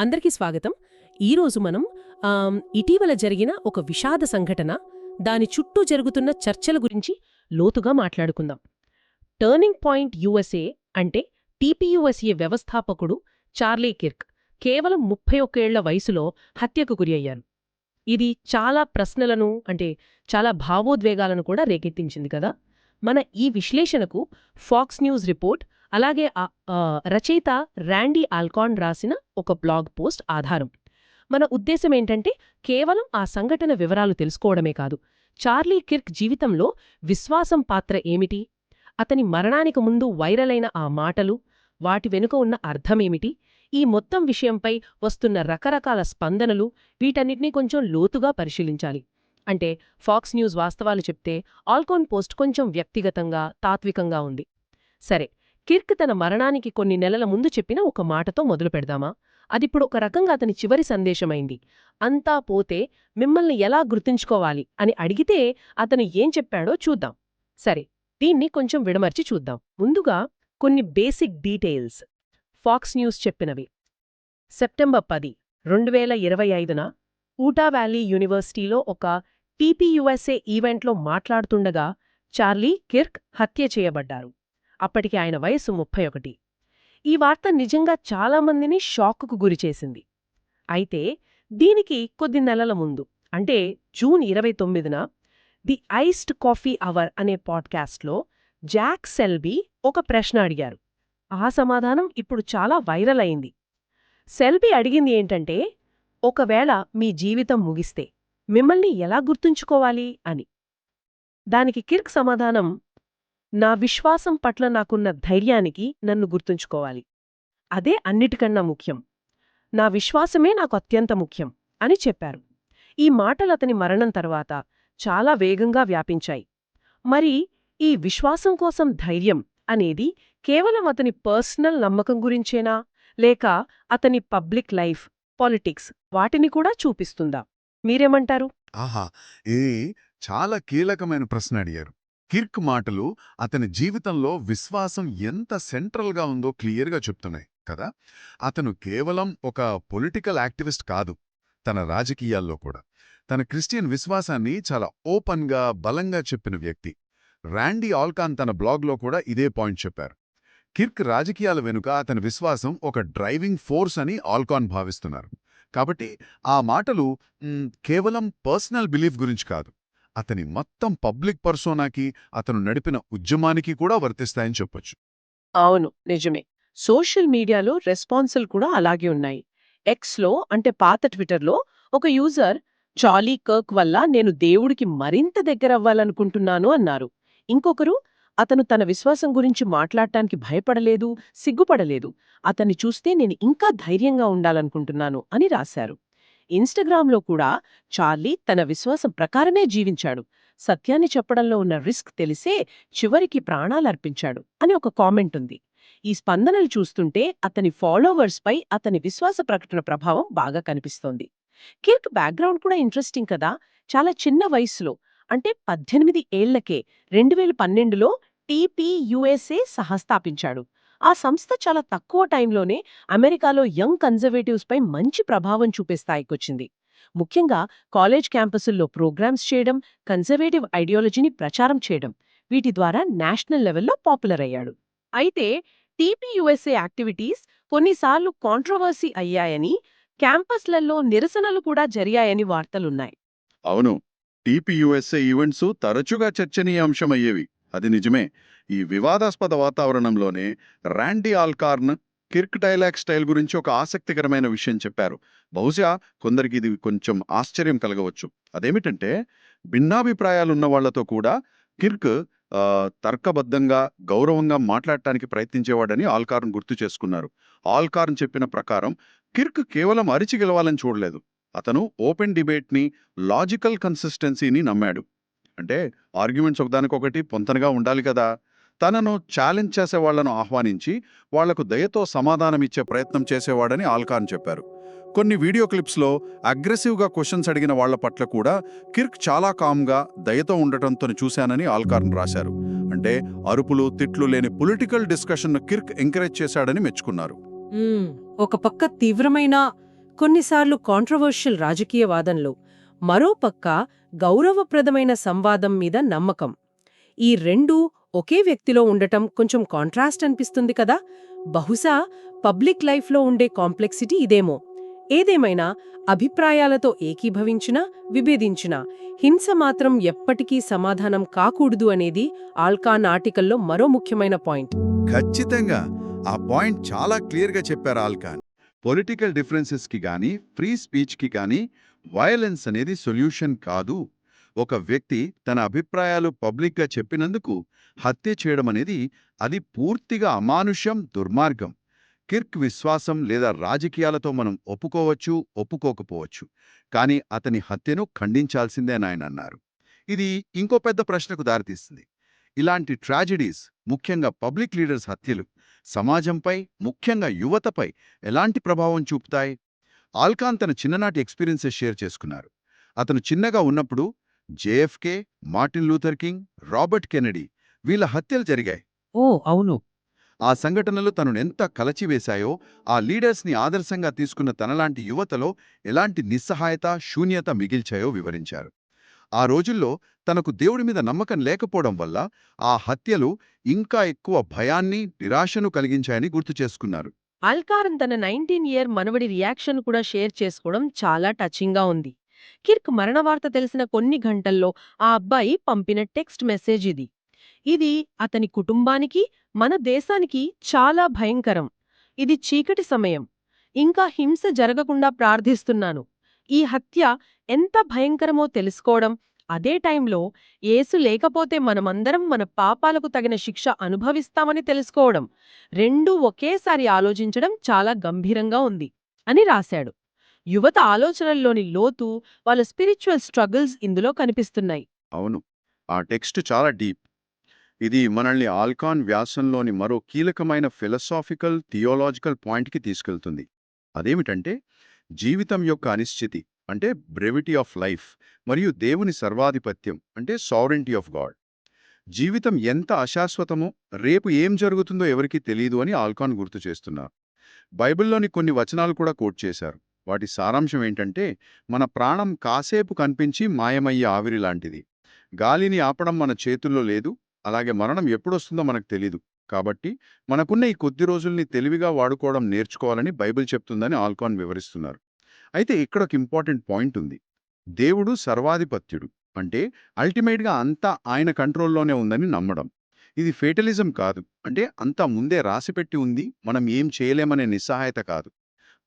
అందరికీ స్వాగతం. ఈరోజు మనం ఇటీవల జరిగిన ఒక విషాద సంఘటన, దాని చుట్టూ జరుగుతున్న చర్చల గురించి లోతుగా మాట్లాడుకుందాం. టర్నింగ్ పాయింట్ యుఎస్ఏ అంటే టీపీయూఎస్ఏ వ్యవస్థాపకుడు చార్లీ కిర్క్ కేవలం 31 ఏళ్ల వయసులో హత్యకు గురి అయ్యారు. ఇది చాలా ప్రశ్నలను చాలా భావోద్వేగాలను కూడా రేకెత్తించింది కదా. మన ఈ విశ్లేషణకు ఫాక్స్ న్యూస్ రిపోర్ట్, అలాగే రచయిత ర్యాండీ ఆల్కాన్ రాసిన ఒక బ్లాగ్ పోస్ట్ ఆధారం. మన ఉద్దేశం ఏంటంటే కేవలం ఆ సంఘటన వివరాలు తెలుసుకోవడమే కాదు, చార్లీ కిర్క్ జీవితంలో విశ్వాసం పాత్ర ఏమిటి, అతని మరణానికి ముందు వైరల్ అయిన ఆ మాటలు, వాటి వెనుక ఉన్న అర్థమేమిటి, ఈ మొత్తం విషయంపై వస్తున్న రకరకాల స్పందనలు, వీటన్నిటినీ కొంచెం లోతుగా పరిశీలించాలి. అంటే ఫాక్స్ న్యూస్ వాస్తవాలు చెప్తే, ఆల్కాన్ పోస్ట్ కొంచెం వ్యక్తిగతంగా, తాత్వికంగా ఉంది. సరే, కిర్క్ తన మరణానికి కొన్ని నెలల ముందు చెప్పిన ఒక మాటతో మొదలు పెడదామా? అదిప్పుడు ఒక రకంగా అతని చివరి సందేశమైంది. అంతా పోతే మిమ్మల్ని ఎలా గుర్తుంచుకోవాలి అని అడిగితే అతను ఏం చెప్పాడో చూద్దాం. సరే, దీన్ని కొంచెం విడమర్చి చూద్దాం. ముందుగా కొన్ని బేసిక్ డీటెయిల్స్. ఫాక్స్ న్యూస్ చెప్పినవి: సెప్టెంబర్ 10, 2025న ఊటా వ్యాలీ యూనివర్సిటీలో ఒక టీపీయూఎస్ఏ ఈవెంట్లో మాట్లాడుతుండగా చార్లీ కిర్క్ హత్య చేయబడ్డారు. అప్పటికి ఆయన వయసు 31. ఈ వార్త నిజంగా చాలామందిని షాకుకు గురిచేసింది. అయితే దీనికి కొద్ది నెలల ముందు, అంటే జూన్ 29న ది ఐస్డ్ కాఫీ అవర్ అనే పాడ్కాస్ట్లో జాక్ సెల్బీ ఒక ప్రశ్న అడిగారు. ఆ సమాధానం ఇప్పుడు చాలా వైరల్ అయింది. సెల్బీ అడిగింది ఏంటంటే, ఒకవేళ మీ జీవితం ముగిస్తే మిమ్మల్ని ఎలా గుర్తుంచుకోవాలి అని. దానికి కిర్క్ సమాధానం, నా విశ్వాసం పట్ల నాకున్న ధైర్యానికి నన్ను గుర్తుంచుకోవాలి. అదే అన్నిటికన్నా ముఖ్యం. నా విశ్వాసమే నాకు అత్యంత ముఖ్యం అని చెప్పారు. ఈ మాటలు అతని మరణం తర్వాత చాలా వేగంగా వ్యాపించాయి. మరి ఈ విశ్వాసం కోసం ధైర్యం అనేది కేవలం అతని పర్సనల్ నమ్మకం గురించేనా, లేక అతని పబ్లిక్ లైఫ్, పాలిటిక్స్ వాటిని కూడా చూపిస్తుందా? మీరేమంటారు? ఆహా, ఇది చాలా కీలకమైన ప్రశ్న అడిగారు. కిర్క్ మాటలు అతని జీవితంలో విశ్వాసం ఎంత సెంట్రల్గా ఉందో క్లియర్గా చెప్తున్నాయి కదా. అతను కేవలం ఒక పొలిటికల్ యాక్టివిస్ట్ కాదు, తన రాజకీయాల్లో కూడా తన క్రిస్టియన్ విశ్వాసాన్ని చాలా ఓపెన్గా, బలంగా చెప్పిన వ్యక్తి. ర్యాండీ ఆల్కాన్ తన బ్లాగ్లో కూడా ఇదే పాయింట్ చెప్పారు. కిర్క్ రాజకీయాల వెనుక అతని విశ్వాసం ఒక డ్రైవింగ్ ఫోర్స్ అని ఆల్కాన్ భావిస్తున్నారు. కాబట్టి ఆ మాటలు కేవలం పర్సనల్ బిలీఫ్ గురించి కాదు, అతని మొత్తం పబ్లిక్ పర్సోనాకి, అతను నడిపిన ఉద్యమానికి కూడా వర్తిస్తాయని చెప్పొచ్చు. అవును, నిజమే. సోషల్ మీడియాలో రెస్పాన్సులు కూడా అలాగే ఉన్నాయి. ఎక్స్లో, అంటే పాత ట్విట్టర్లో, ఒక యూజర్ చార్లీ కిర్క్ వల్ల నేను దేవుడికి మరింత దగ్గరవ్వాలనుకుంటున్నాను అన్నారు. ఇంకొకరు, అతను తన విశ్వాసం గురించి మాట్లాడటానికి భయపడలేదు, సిగ్గుపడలేదు, అతన్ని చూస్తే నేను ఇంకా ధైర్యంగా ఉండాలనుకుంటున్నాను అని రాశారు. ఇన్స్టాగ్రామ్లో కూడా చార్లీ తన విశ్వాసం ప్రకారమే జీవించాడు, సత్యాన్ని చెప్పడంలో ఉన్న రిస్క్ తెలిసే చివరికి ప్రాణాలర్పించాడు అని ఒక కామెంట్ ఉంది. ఈ స్పందనలు చూస్తుంటే అతని ఫాలోవర్స్పై అతని విశ్వాస ప్రకటన ప్రభావం బాగా కనిపిస్తోంది. కిర్క్ బ్యాక్గ్రౌండ్ కూడా ఇంట్రెస్టింగ్ కదా. చాలా చిన్న వయసులో, అంటే 18 ఏళ్లకే 2012లో టీపీయూఎస్ఏ సహస్థాపించాడు. ఆ సంస్థ చాలా తక్కువ టైంలోనే అమెరికాలో యంగ్ కన్జర్వేటివ్స్ పై మంచి ప్రభావం చూపే స్థాయికొచ్చింది. ముఖ్యంగా కాలేజ్ క్యాంపసుల్లో ప్రోగ్రామ్స్ చేయడం, కన్జర్వేటివ్ ఐడియాలజీని ప్రచారం చేయడం, వీటి ద్వారా నేషనల్ లెవెల్లో పాపులర్ అయ్యాడు. అయితే టీపీయూఎస్ఏ యాక్టివిటీస్ కొన్నిసార్లు కాంట్రవర్సీ అయ్యాయని, క్యాంపస్లలో నిరసనలు కూడా జరిగాయని వార్తలున్నాయి. అవును, టీపీయూఎస్ఏ ఈవెంట్స్ తరచుగా చర్చనీయాంశమయ్యేవి, అది నిజమే. ఈ వివాదాస్పద వాతావరణంలోనే ర్యాండీ ఆల్కార్న్ కిర్క్ డైలాగ్ స్టైల్ గురించి ఒక ఆసక్తికరమైన విషయం చెప్పారు. బహుశా కొందరికి ఇది కొంచెం ఆశ్చర్యం కలగవచ్చు. అదేమిటంటే, భిన్నాభిప్రాయాలున్న వాళ్లతో కూడా కిర్క్ తర్కబద్ధంగా, గౌరవంగా మాట్లాడటానికి ప్రయత్నించేవాడని ఆల్కార్న్ గుర్తు చేసుకున్నారు. ఆల్కార్న్ చెప్పిన ప్రకారం కిర్క్ కేవలం అరిచి గెలవాలని చూడలేదు, అతను ఓపెన్ డిబేట్ని, లాజికల్ కన్సిస్టెన్సీని నమ్మాడు. అంటే ఆర్గ్యుమెంట్స్ ఒకదానికొకటి పొంతనగా ఉండాలి కదా. తనను ఛాలెంజ్ చేసేవాళ్లను ఆహ్వానించి వాళ్లకు దయతో సమాధానమిచ్చే ప్రయత్నం చేసేవాడని ఆల్కార్న్ చెప్పారు. కొన్ని వీడియో క్లిప్స్లో అగ్రెసివ్గా క్వశ్చన్స్ అడిగిన వాళ్ల పట్ల కూడా కిర్క్ చాలా కామ్గా, దయతో ఉండటంతో చూశానని ఆల్కార్న్ రాశారు. అంటే అరుపులు, తిట్లు లేని పొలిటికల్ డిస్కషన్ను కిర్క్ ఎంకరేజ్ చేశాడని మెచ్చుకున్నారు. ఒక పక్క తీవ్రమైన కొన్నిసార్లు కాంట్రవర్షియల్ రాజకీయ వాదనలు, మరోపక్క గౌరవప్రదమైన సంవాదం మీద నమ్మకం. ఈ రెండూ ఒకే వ్యక్తిలో ఉండటం కొంచెం కాంట్రాస్ట్ అనిపిస్తుంది కదా. బహుశా పబ్లిక్ లైఫ్లో ఉండే కాంప్లెక్సిటీ ఇదేమో. ఏదేమైనా అభిప్రాయాలతో ఏకీభవించినా విభేదించినా హింస మాత్రం ఎప్పటికీ సమాధానం కాకూడదు అనేది ఆల్కాన్ ఆర్టికల్లో మరో ముఖ్యమైన పాయింట్. ఖచ్చితంగా ఆ పాయింట్ చాలా క్లియర్గా చెప్పారు ఆల్కాన్. పొలిటికల్ డిఫరెన్సెస్కి గానీ ఫ్రీ స్పీచ్కి గానీ వయలెన్స్ అనేది సొల్యూషన్ కాదు. ఒక వ్యక్తి తన అభిప్రాయాలు పబ్లిక్గా చెప్పినందుకు హత్య చేయడం అనేది అది పూర్తిగా అమానుష్యం, దుర్మార్గం. కిర్క్ విశ్వాసం లేదా రాజకీయాలతో మనం ఒప్పుకోవచ్చు, ఒప్పుకోకపోవచ్చు, కానీ అతని హత్యను ఖండించాల్సిందేనాయన అన్నారు. ఇది ఇంకో పెద్ద ప్రశ్నకు దారితీస్తుంది. ఇలాంటి ట్రాజెడీస్, ముఖ్యంగా పబ్లిక్ లీడర్స్ హత్యలు, సమాజంపై, ముఖ్యంగా యువతపై ఎలాంటి ప్రభావం చూపుతాయి? ఆల్కాన్ తన చిన్ననాటి ఎక్స్పీరియన్సెస్ షేర్ చేసుకున్నారు. అతను చిన్నగా ఉన్నప్పుడు JFK, Martin Luther king, Robert Kennedy వీళ్ళ హత్యలు జరిగాయి. ఓ అవును. ఆ సంఘటనలు తనను ఎంత కలచివేశాయో, ఆ లీడర్స్ని ఆదర్శంగా తీసుకున్న తనలాంటి యువతలో ఎలాంటి నిస్సహాయత, శూన్యత మిగిల్చాయో వివరించారు. ఆ రోజుల్లో తనకు దేవుడి మీద నమ్మకం లేకపోవడం వల్ల ఆ హత్యలు ఇంకా ఎక్కువ భయాన్ని, నిరాశను కలిగించాయని గుర్తు చేసుకున్నారు. ఆల్కాన్ తన 19-ఇయర్ మనవడి రియాక్షన్ కూడా షేర్ చేసుకోవడం చాలా టచింగ్గా ఉంది. కిర్క్ మరణవార్త తెలిసిన కొన్ని గంటల్లో ఆ అబ్బాయి పంపిన టెక్స్ట్ మెసేజ్ ఇది. ఇది అతని కుటుంబానికి, మన దేశానికి చాలా భయంకరం. ఇది చీకటి సమయం. ఇంకా హింస జరగకుండా ప్రార్థిస్తున్నాను. ఈ హత్య ఎంత భయంకరమో తెలుసుకోవడం, అదే టైంలో యేసు లేకపోతే మనమందరం మన పాపాలకు తగిన శిక్ష అనుభవిస్తామని తెలుసుకోవడం, రెండూ ఒకేసారి ఆలోచించడం చాలా గంభీరంగా ఉంది అని రాశాడు. యువత ఆలోచనల్లోని లోతు, వాళ్ళ స్పిరిచువల్ స్ట్రగుల్స్ ఇందులో కనిపిస్తున్నాయి. అవును, ఆ టెక్స్ట్ చాలా డీప్. ఇది మనల్ని ఆల్కాన్ వ్యాసంలోని మరో కీలకమైన ఫిలసాఫికల్, థియోలాజికల్ పాయింట్కి తీసుకెళ్తుంది. అదేమిటంటే జీవితం యొక్క అనిశ్చితి, అంటే బ్రెవిటీ ఆఫ్ లైఫ్, మరియు దేవుని సర్వాధిపత్యం, అంటే సావరెంటీ ఆఫ్ గాడ్. జీవితం ఎంత అశాశ్వతమో, రేపు ఏం జరుగుతుందో ఎవరికీ తెలీదు అని ఆల్కాన్ గుర్తు చేస్తున్నారు. బైబిల్లోని కొన్ని వచనాలు కూడా కోట్ చేశారు. వాటి సారాంశం ఏంటంటే, మన ప్రాణం కాసేపు కనిపించి మాయమయ్యే ఆవిరి లాంటిది. గాలిని ఆపడం మన చేతుల్లో లేదు, అలాగే మరణం ఎప్పుడొస్తుందో మనకు తెలీదు. కాబట్టి మనకున్న ఈ కొద్ది రోజుల్ని తెలివిగా వాడుకోవడం నేర్చుకోవాలని బైబిల్ చెప్తుందని ఆల్కాన్ వివరిస్తున్నారు. అయితే ఇక్కడ ఒక ఇంపార్టెంట్ పాయింట్ ఉంది. దేవుడు సర్వాధిపత్యుడు, అంటే అల్టిమేట్గా అంతా ఆయన కంట్రోల్లోనే ఉందని నమ్మడం. ఇది ఫేటలిజం కాదు, అంటే అంతా ముందే రాసిపెట్టి ఉంది, మనం ఏం చేయలేమనే నిస్సహాయత కాదు.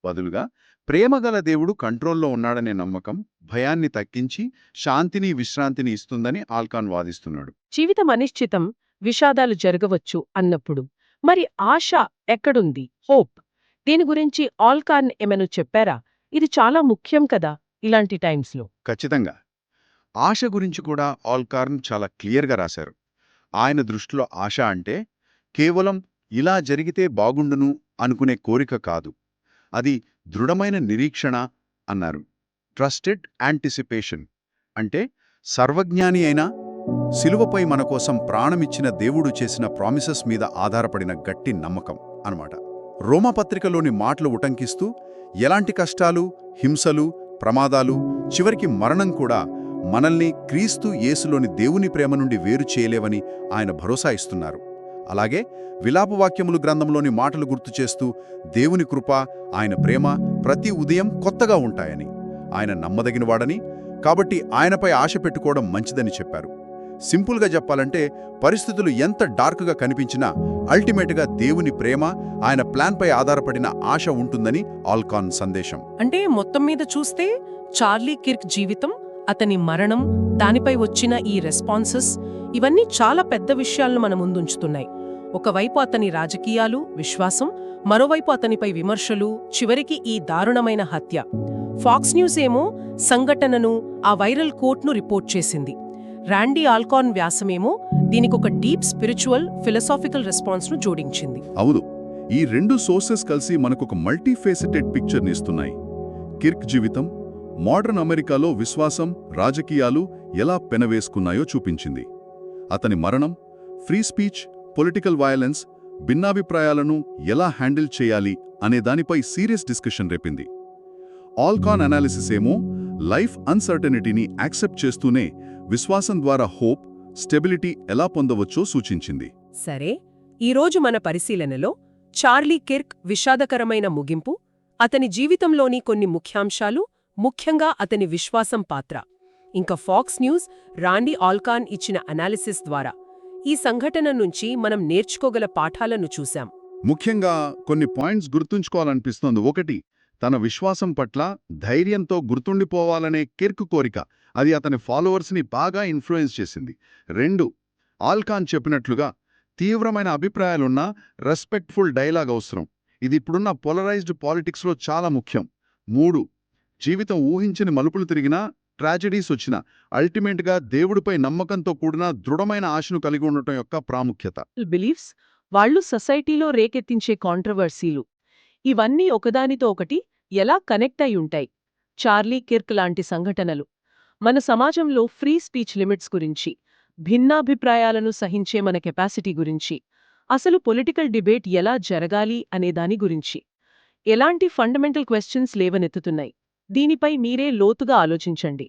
బదులుగా ప్రేమగల దేవుడు కంట్రోల్లో ఉన్నాడనే నమ్మకం భయాన్ని తగ్గించి శాంతిని, విశ్రాంతిని ఇస్తుందని ఆల్కాన్ వాదిస్తున్నాడు. జీవితం అనిశ్చితం, విషాదాలు జరగవచ్చు అన్నప్పుడు మరి ఆశ ఎక్కడుంది? హోప్. దీని గురించి ఆల్కాన్ ఏమైనా చెప్పారా? ఇది చాలా ముఖ్యం కదా ఇలాంటి టైమ్స్లో. ఖచ్చితంగా. ఆశ గురించి కూడా ఆల్కార్న్ చాలా క్లియర్గా రాశారు. ఆయన దృష్టిలో ఆశ అంటే కేవలం ఇలా జరిగితే బాగుండును అనుకునే కోరిక కాదు, అది దృఢమైన నిరీక్షణ అన్నారు. ట్రస్టెడ్ యాంటిసిపేషన్, అంటే సర్వజ్ఞాని అయిన, శిలువపై మన కోసం ప్రాణమిచ్చిన దేవుడు చేసిన ప్రామిసెస్ మీద ఆధారపడిన గట్టి నమ్మకం అన్నమాట. రోమాపత్రికలోని మాటలు ఉటంకిస్తూ ఎలాంటి కష్టాలు, హింసలు, ప్రమాదాలు, చివరికి మరణం కూడా మనల్ని క్రీస్తు యేసులోని దేవుని ప్రేమ నుండి వేరు చేయలేవని ఆయన భరోసా ఇస్తున్నారు. అలాగే విలాపవాక్యములు గ్రంథంలోని మాటలు గుర్తు చేస్తూ దేవుని కృప, ఆయన ప్రేమ ప్రతి ఉదయం కొత్తగా ఉంటాయని, ఆయన నమ్మదగినవాడని, కాబట్టి ఆయనపై ఆశ పెట్టుకోవడం మంచిదని చెప్పారు. సింపుల్గా చెప్పాలంటే పరిస్థితులు ఎంత డార్క్గా కనిపించినా అల్టిమేట్గా దేవుని ప్రేమ, ఆయన ప్లాన్పై ఆధారపడిన ఆశ ఉంటుందని ఆల్కాన్ సందేశం. అంటే మొత్తం మీద చూస్తే చార్లీ కిర్క్ జీవితం, అతని మరణం, దానిపై వచ్చిన ఈ రెస్పాన్సెస్, ఇవన్నీ చాలా పెద్ద విషయాలను మన ముందుంచుతున్నాయి. ఒకవైపు అతని రాజకీయాలు, విశ్వాసం, మరోవైపు అతనిపై విమర్శలు, చివరికి ఈ దారుణమైన హత్య. ఫాక్స్ న్యూస్ ఏమో సంఘటనను, ఆ వైరల్ కోట్ను రిపోర్ట్ చేసింది. రాండీ ఆల్కాన్ వ్యాసమేమో దీనికొక డీప్ స్పిరిచువల్, ఫిలసాఫికల్ రెస్పాన్స్ను జోడించింది. అవును, ఈ రెండు సోర్సెస్ కలిసి మనకొక మల్టీఫేసెటెడ్ పిక్చర్ని ఇస్తున్నాయి. కిర్క్ జీవితం మోడర్న్ అమెరికాలో విశ్వాసం, రాజకీయాలు ఎలా పెనవేసుకున్నాయో చూపించింది. అతని మరణం ఫ్రీ స్పీచ్, పొలిటికల్ వయలెన్స్, భిన్నాభిప్రాయాలను ఎలా హ్యాండిల్ చేయాలి అనే దానిపై సీరియస్ డిస్కషన్ రేపింది. ఆల్కాన్ అనాలిసిస్ ఏమో లైఫ్ అన్సర్టనిటీని యాక్సెప్ట్ చేస్తూనే విశ్వాసం ద్వారా హోప్, స్టెబిలిటీ ఎలా పొందవచ్చో సూచించింది. సరే, ఈరోజు మన పరిశీలనలో చార్లీ కిర్క్ విషాదకరమైన ముగింపు, అతని జీవితంలోని కొన్ని ముఖ్యాంశాలు, ముఖ్యంగా అతని విశ్వాసం పాత్ర, ఇంకా ఫాక్స్ న్యూస్ రాండీ ఆల్కాన్ ఇచ్చిన అనాలిసిస్ ద్వారా ఈ సంఘటన నుంచి మనం నేర్చుకోగల పాఠాలను చూశాం. ముఖ్యంగా కొన్ని పాయింట్స్ గుర్తుంచుకోవాలనిపిస్తోంది. ఒకటి, తన విశ్వాసం పట్ల ధైర్యంతో గుర్తుండిపోవాలనే కిర్క్ కోరిక, అది అతని ఫాలోవర్స్ని బాగా ఇన్ఫ్లుయెన్స్ చేసింది. 2, ఆల్కాన్ చెప్పినట్లుగా తీవ్రమైన అభిప్రాయాలున్న రెస్పెక్ట్ఫుల్ డైలాగ్ అవసరం. ఇది ఇప్పుడున్న పోలరైజ్డ్ పాలిటిక్స్లో చాలా ముఖ్యం. 3, జీవితం ఊహించని మలుపులు తిరిగినా, ట్రాజెడీస్ వచ్చినా అల్టిమేట్గా దేవుడిపై నమ్మకంతో కూడిన దృఢమైన ఆశను కలిగి ఉండటం యొక్క ప్రాముఖ్యత. బిలీఫ్స్, వాళ్ళు సొసైటీలో రేకెత్తించే కాంట్రవర్సీలు, ఇవన్నీ ఒకదానితో ఒకటి ఎలా కనెక్ట్ అయి ఉంటాయి. చార్లీ కిర్క్ లాంటి సంఘటనలు మన సమాజంలో ఫ్రీ స్పీచ్ లిమిట్స్ గురించి, భిన్నాభిప్రాయాలను సహించే మన కెపాసిటీ గురించి, అసలు పొలిటికల్ డిబేట్ ఎలా జరగాలి అనే దాని గురించి ఎలాంటి ఫండమెంటల్ క్వశ్చన్స్ లేవనెత్తుతున్నాయి. దీనిపై మీరే లోతుగా ఆలోచించండి.